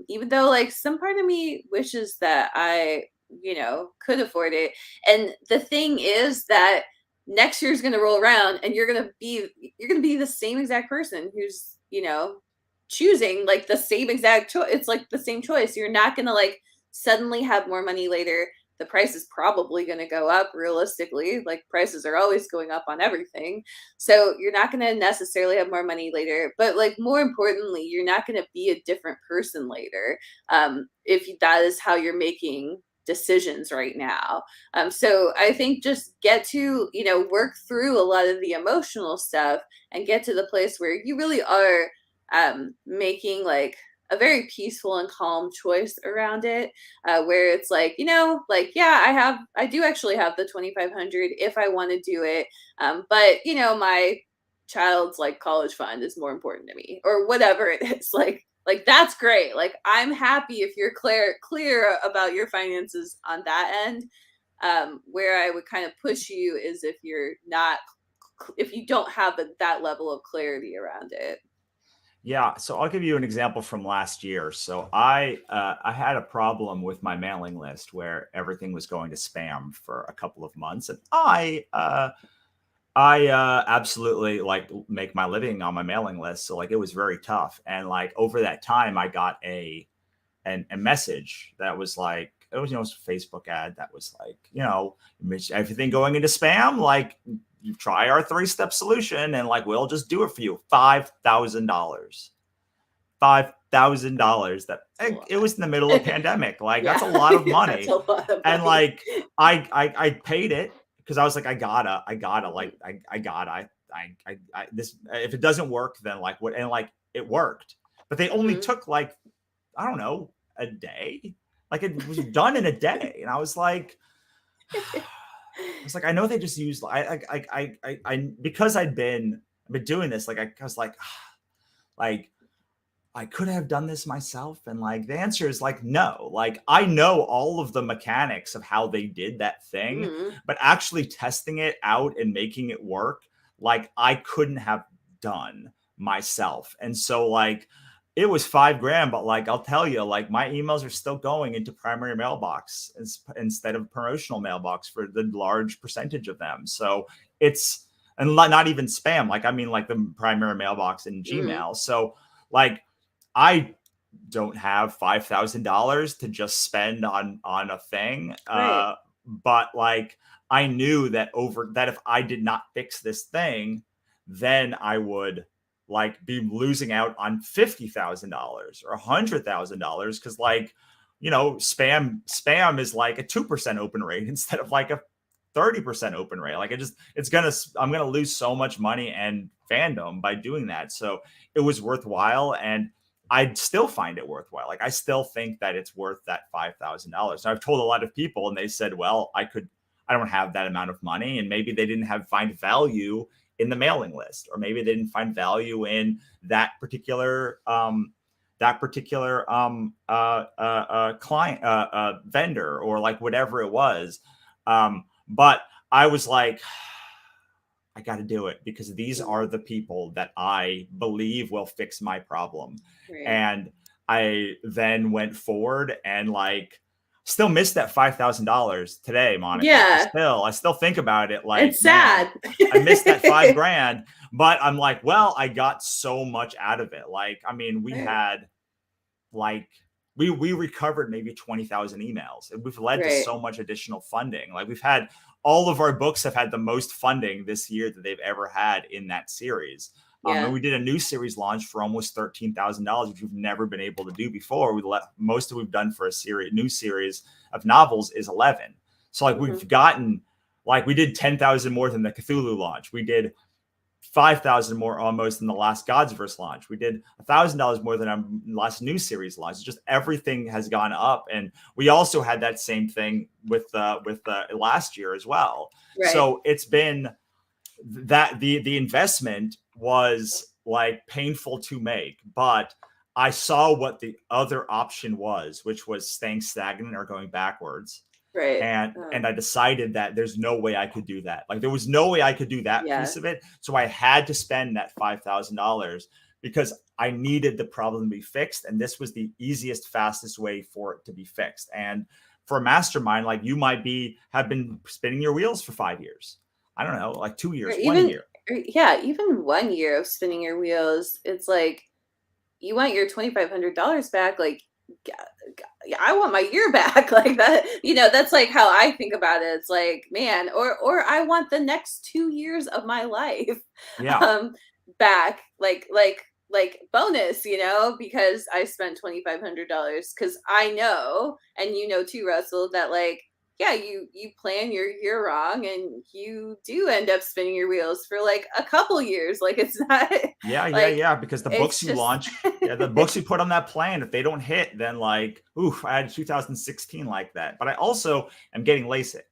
Even though like some part of me wishes that I, could afford it. And the thing is that next year's going to roll around and you're going to be the same exact person who's, choosing like the same exact choice. It's like the same choice. You're not going to like suddenly have more money later. The price is probably going to go up realistically. Like, prices are always going up on everything. So you're not going to necessarily have more money later, but like more importantly, you're not going to be a different person later. If that is how you're making decisions right now. So I think just get to, work through a lot of the emotional stuff and get to the place where you really are making like a very peaceful and calm choice around it, where it's like, like, yeah, I do actually have the 2,500 if I want to do it. But my child's like college fund is more important to me, or whatever it is. Like that's great. Like, I'm happy if you're clear about your finances on that end. Where I would kind of push you is if you don't have that level of clarity around it. Yeah, so I'll give you an example from last year. So I had a problem with my mailing list where everything was going to spam for a couple of months, and I absolutely like make my living on my mailing list, so like it was very tough. And like over that time, I got a message that was like, it was, it was a Facebook ad that was like, everything going into spam, like, you try our 3-step solution and like we'll just do it for you. $5,000. $5,000. That it was in the middle of pandemic. Like, yeah. That's a lot of money. That's a lot of money. And like I paid it because I was like, I gotta this, if it doesn't work, then like what? And like it worked, but they only took like, I don't know, a day. Like, it was done in a day, and I was like, I know they just used I because I've been doing this, like I was like I could have done this myself, and like the answer is like no. Like, I know all of the mechanics of how they did that thing, but actually testing it out and making it work, like I couldn't have done myself. And so like it was $5,000, but like I'll tell you, like my emails are still going into primary mailbox instead of promotional mailbox for the large percentage of them. So it's, and not even spam, like I mean like the primary mailbox in Gmail. So like I don't have $5,000 to just spend on a thing. Right. But like I knew that if I did not fix this thing, then I would like be losing out on $50,000 or $100,000, because like, spam is like a 2% open rate instead of like a 30% open rate. Like I'm gonna lose so much money and fandom by doing that. So it was worthwhile, and I'd still find it worthwhile. Like I still think that it's worth that $5,000. I've told a lot of people, and they said, well, I don't have that amount of money, and maybe they didn't find value in the mailing list, or maybe they didn't find value in that particular client, vendor, or like whatever it was. But I was like, I got to do it because these are the people that I believe will fix my problem. Right. And I then went forward and like still missed that $5,000 today, Monica. Yeah. I still think about it. Like, it's sad. I missed that $5,000, but I'm like, well, I got so much out of it. Like, I mean, we had like we recovered maybe 20,000 emails, and we've led to Right. so much additional funding. Like we've had all of our books have had the most funding this year that they've ever had in that series. And Yeah. we did a new series launch for almost $13,000, which we've never been able to do before. Most of we've done for a new series of novels is 11. So like Mhm. we've gotten, like we did 10,000 more than the Cthulhu launch. We did 5,000 more almost than the last Godsverse launch. We did $1,000 more than our last new series launch. It's just everything has gone up, and we also had that same thing with last year as well. Right. So it's been that the investment was like painful to make, but I saw what the other option was, which was staying stagnant or going backwards. Right. And I decided that there's no way I could do that. Like there was no way I could do that Yeah. piece of it. So I had to spend that $5,000 because I needed the problem to be fixed. And this was the easiest, fastest way for it to be fixed. And for a mastermind, like you might have been spinning your wheels for 5 years. I don't know, like 2 years, Or 1 year. yeah, even 1 year of spinning your wheels, it's like you want your $2,500 back. Like, I want my year back. Like that, that's like how I think about it. It's like, man, or I want the next 2 years of my life Yeah. um back, like bonus, because I spent $2,500. Because I know, and too, Russell, that like, yeah, you plan your year wrong, and you do end up spinning your wheels for like a couple years. Like it's not like Yeah. Because the books it's you just launch, yeah, the books you put on that plan, if they don't hit, then like, oof, I had 2016 like that. But I also am getting LASIK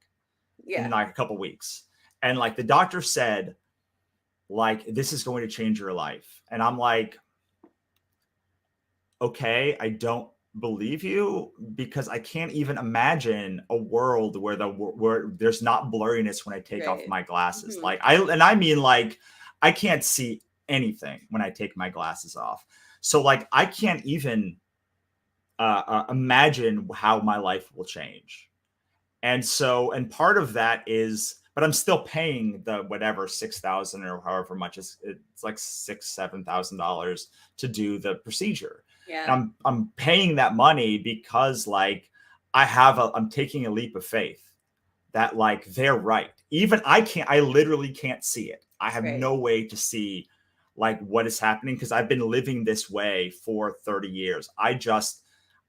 in yeah, like a couple weeks. And like the doctor said, like, this is going to change your life. And I'm like, okay, I don't believe you because I can't even imagine a world where there's not blurriness when I take off right. my glasses. Hmm. Like I mean like I can't see anything when I take my glasses off. So like I can't even imagine how my life will change. And part of that is, but I'm still paying the whatever 6,000 or however much it's like $7,000 to do the procedure. And Yeah. I'm paying that money because like I'm taking a leap of faith that like they're right. Even I literally can't see it. I have Right. no way to see like what is happening because I've been living this way for 30 years. I trust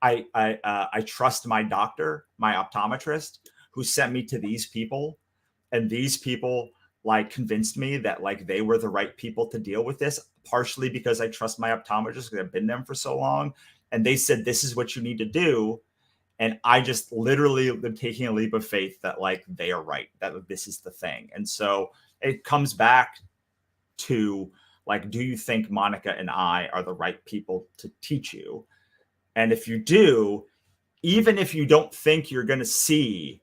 my doctor, my optometrist, who sent me to these people, and these people like convinced me that like they were the right people to deal with this. Partially because I trust my optometrist because I've been them for so long, and they said this is what you need to do, and I just literally am taking a leap of faith that like they are right, that this is the thing. And so it comes back to like, do you think Monica and I are the right people to teach you? And if you do, even if you don't think you're going to see,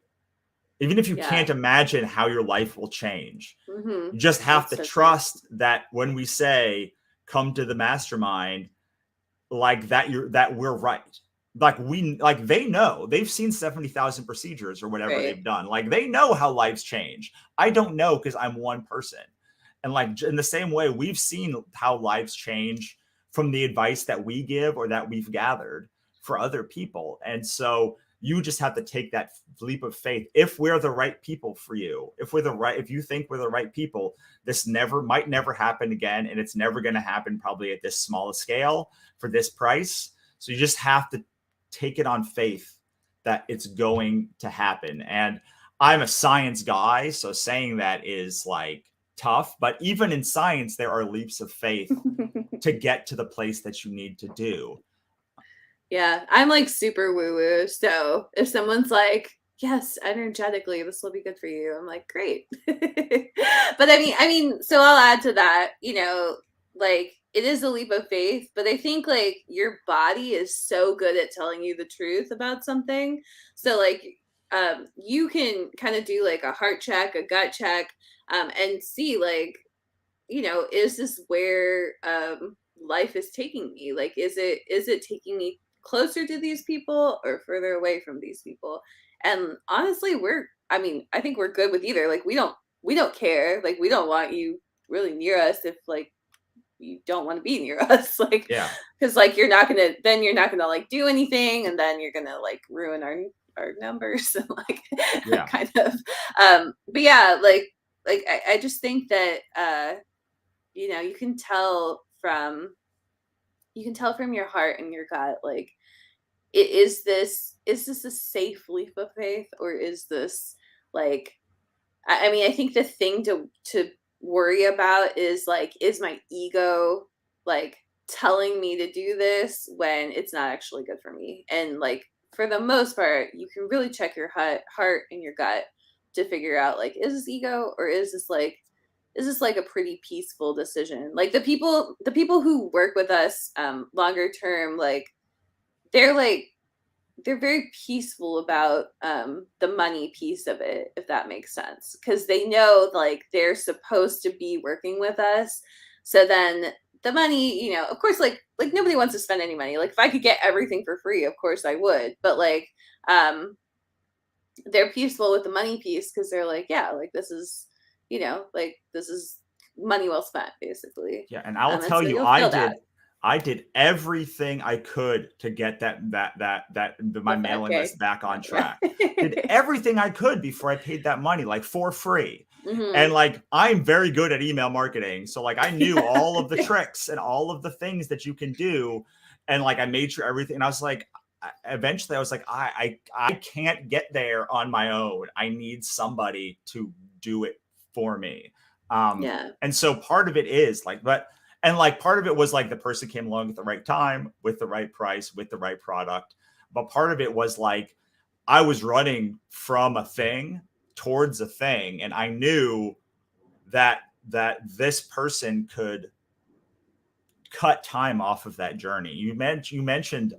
even if you Yeah. can't imagine how your life will change, Mm-hmm. you just have That's to so true. trust that when we say come to the mastermind, like that we're right. Like they know, they've seen 70,000 procedures or whatever Right. they've done. Like they know how lives change. I don't know because I'm one person. And like in the same way, we've seen how lives change from the advice that we give or that we've gathered for other people. And so you just have to take that leap of faith. If we're the right people for you, if you think we're the right people, this might never happen again. And it's never going to happen probably at this small a scale for this price. So you just have to take it on faith that it's going to happen. And I'm a science guy, so saying that is like tough, but even in science, there are leaps of faith to get to the place that you need to do. Yeah, I'm like super woo woo. So if someone's like, yes, energetically, this will be good for you, I'm like, great. But so I'll add to that, like it is a leap of faith, but I think like your body is so good at telling you the truth about something. So like you can kind of do like a heart check, a gut check, and see like, is this where life is taking me? Like is it taking me closer to these people or further away from these people? And honestly, I think we're good with either. Like we don't care. Like we don't want you really near us if like you don't want to be near us. Like, Yeah. because like you're not gonna like do anything, and then you're gonna like ruin our numbers and like Yeah. kind of but yeah, like I just think that you know, you can tell from your heart and your gut, like, is this a safe leap of faith, or is this like, I mean, I think the thing to worry about is like, is my ego like telling me to do this when it's not actually good for me? And like for the most part, you can really check your heart and your gut to figure out like, is this ego, or is this like a pretty peaceful decision? Like the people who work with us longer term, they're like they're very peaceful about the money piece of it, if that makes sense, because they know like they're supposed to be working with us. So then the money, you know, of course, like nobody wants to spend any money. Like if I could get everything for free, of course I would. But like they're peaceful with the money piece because they're like, yeah, like this is, you know, like this is money well spent, basically. Yeah, and I'll And tell so you, you'll feel that. I did everything I could to get my The mailing 5K. list back on track. Did Right. everything I could before I paid that money, like for free. And hmm like I'm very good at email marketing, so like I knew all of the tricks and all of the things that you can do, and like I made sure everything. And I was like, eventually, I was like, I can't get there on my own. I need somebody to do it for me. Yeah. And so part of it is like, and like part of it was like the person came along at the right time, with the right price, with the right product. But part of it was like I was running from a thing towards a thing, and I knew that this person could cut time off of that journey. You mentioned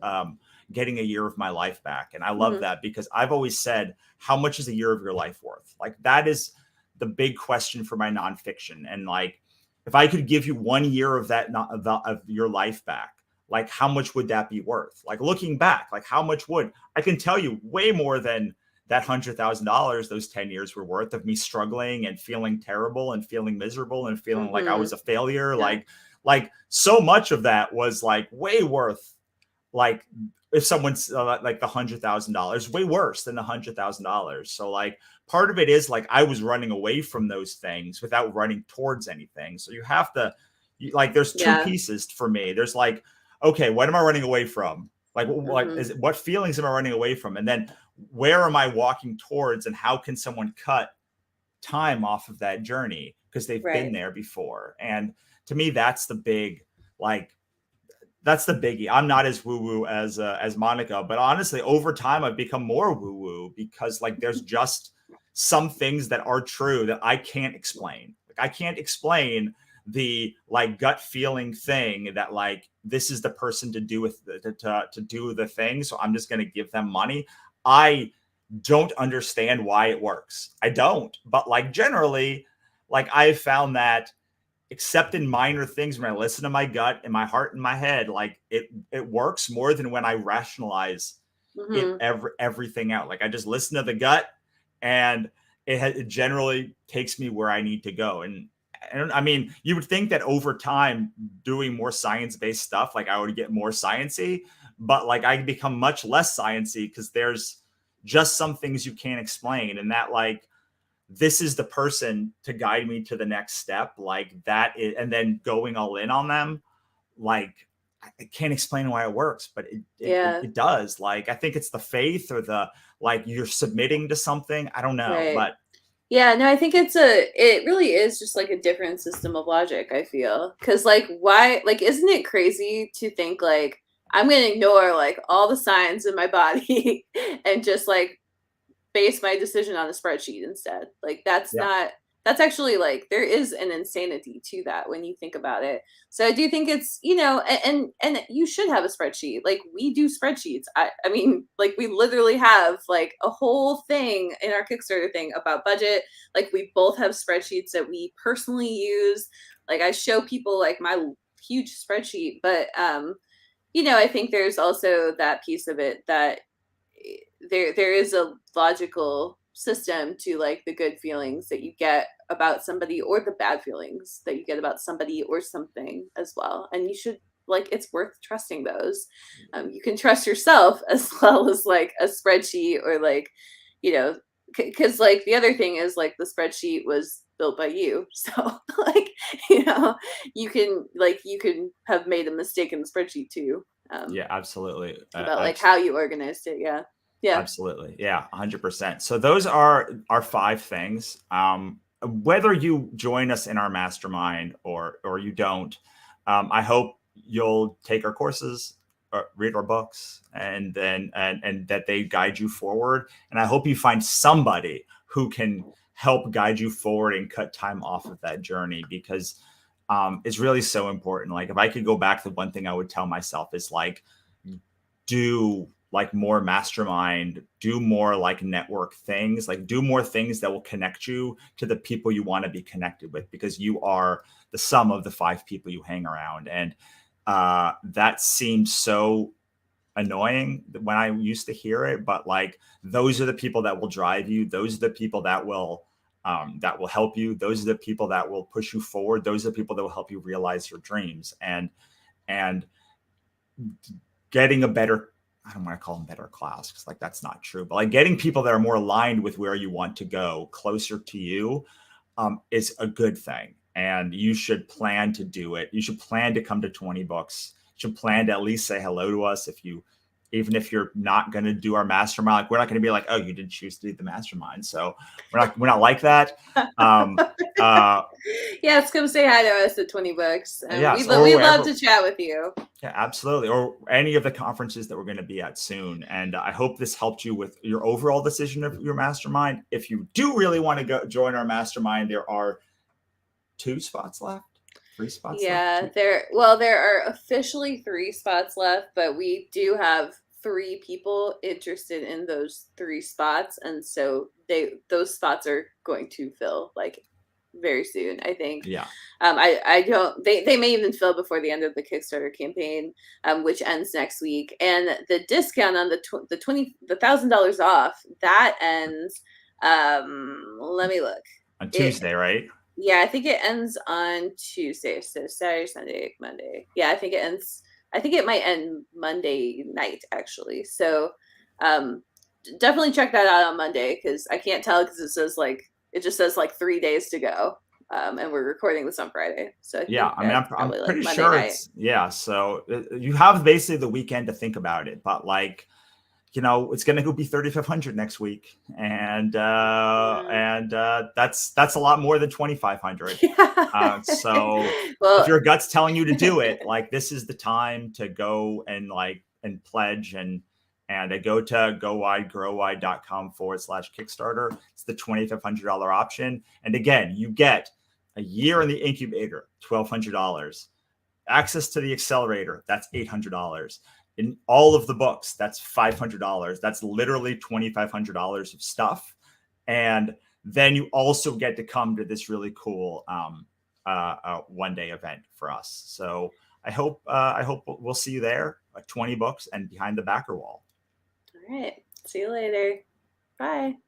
getting a year of my life back, and I love hmm that because I've always said, how much is a year of your life worth? Like that is the big question for my nonfiction. And like, if I could give you 1 year of that of your life back, like how much would that be worth? Like looking back, like how much would I can tell you way more than that $100,000 those 10 years were worth of me struggling and feeling terrible and feeling miserable and feeling like I hmm was a failure. Yeah. Like so much of that was like way worth, like if someone's like the $100,000, way worse than the $100,000. So like part of it is like I was running away from those things without running towards anything. So you have to like there's two Yeah. pieces for me. There's like, okay, what am I running away from? Like hmm is what feelings am I running away from? And then where am I walking towards, and how can someone cut time off of that journey because they've been Right. there before? And to me, that's the big, like, that's the biggie. I'm not as woo woo as Monica, but honestly, over time, I've become more woo woo because like there's just some things that are true that I can't explain. Like I can't explain the like gut feeling thing that like this is the person to do with to do the thing. So I'm just gonna give them money. I don't understand why it works. I don't, but like generally, like I've found that except in minor things when I listen to my gut and my heart and my head, like it works more than when I rationalize hmm everything out. Like I just listen to the gut, and it generally takes me where I need to go. And I mean, you would think that over time, doing more science-based stuff, like I would get more sciencey, but like I become much less sciencey because there's just some things you can't explain, and that like this is the person to guide me to the next step, like that is, and then going all in on them, like I can't explain why it works, but Yeah. it does. Like I think it's the faith or the like you're submitting to something, I don't know, Right. but Yeah, no, I think it really is just like a different system of logic, I feel. Cause like why like isn't it crazy to think like I'm gonna ignore like all the signs in my body and just like base my decision on a spreadsheet instead. Like yeah. that's actually like there is an insanity to that when you think about it. So I do think it's, you know, and you should have a spreadsheet. Like we do spreadsheets. I mean, like we literally have like a whole thing in our Kickstarter thing about budget. Like we both have spreadsheets that we personally use. Like I show people like my huge spreadsheet, but you know, I think there's also that piece of it that there is a logical system to like the good feelings that you get about somebody, or the bad feelings that you get about somebody or something as well. And you should, like, it's worth trusting those. You can trust yourself as well as like a spreadsheet, or like, you know, because like the other thing is like the spreadsheet was built by you. So like, you know, you can have made a mistake in the spreadsheet too. Yeah, absolutely. About like how you organized it. Yeah. Yeah. Absolutely. Yeah, 100%. So those are our 5 things. Whether you join us in our mastermind or you don't, I hope you'll take our courses, or read our books, and then and that they guide you forward. And I hope you find somebody who can help guide you forward and cut time off of that journey, because it's really so important. Like, if I could go back, the one thing I would tell myself is like, do like more mastermind, do more like network things, like do more things that will connect you to the people you want to be connected with, because you are the sum of the 5 people you hang around. And that seems so annoying when I used to hear it, but like, those are the people that will drive you. Those are the people that will help you. Those are the people that will push you forward. Those are the people that will help you realize your dreams. And getting a better, I don't want to call them better class, because like that's not true, but like getting people that are more aligned with where you want to go, closer to you, is a good thing. And you should plan to do it. You should plan to come to 20 books. You should plan to at least say hello to us. Even if you're not going to do our mastermind, like, we're not going to be like, oh, you didn't choose to do the mastermind. So we're not like that. Yes, come say hi to us at 20 bucks. Yes, We'd love to chat with you. Yeah, absolutely. Or any of the conferences that we're going to be at soon. And I hope this helped you with your overall decision of your mastermind. If you do really want to go join our mastermind, there are 2 spots left, 3 spots left. There are officially 3 spots left, but we do have 3 people interested in those 3 spots, and so those spots are going to fill like very soon, I think. Yeah. I don't. They may even fill before the end of the Kickstarter campaign, which ends next week. And the discount on the $1,000 off, that ends. Let me look. On Tuesday, right? Yeah, I think it ends on Tuesday. So Saturday, Sunday, Monday. Yeah, I think it ends. I think it might end Monday night, actually. So definitely check that out on Monday, because I can't tell, because it just says like 3 days to go. And we're recording this on Friday. So I think I'm pretty sure it's, yeah. So you have basically the weekend to think about it, but like, you know, it's going to be 3,500 next week. And that's a lot more than 2,500. So if your gut's telling you to do it, like, this is the time to go and pledge and go to gowidegrowwide.com/Kickstarter. It's the $2,500 option. And again, you get a year in the incubator, $1,200, access to the accelerator, that's $800. In all of the books, that's $500. That's literally $2,500 of stuff. And then you also get to come to this really cool one-day event for us. So I hope we'll see you there at 20 books and behind the backer wall. All right. See you later. Bye.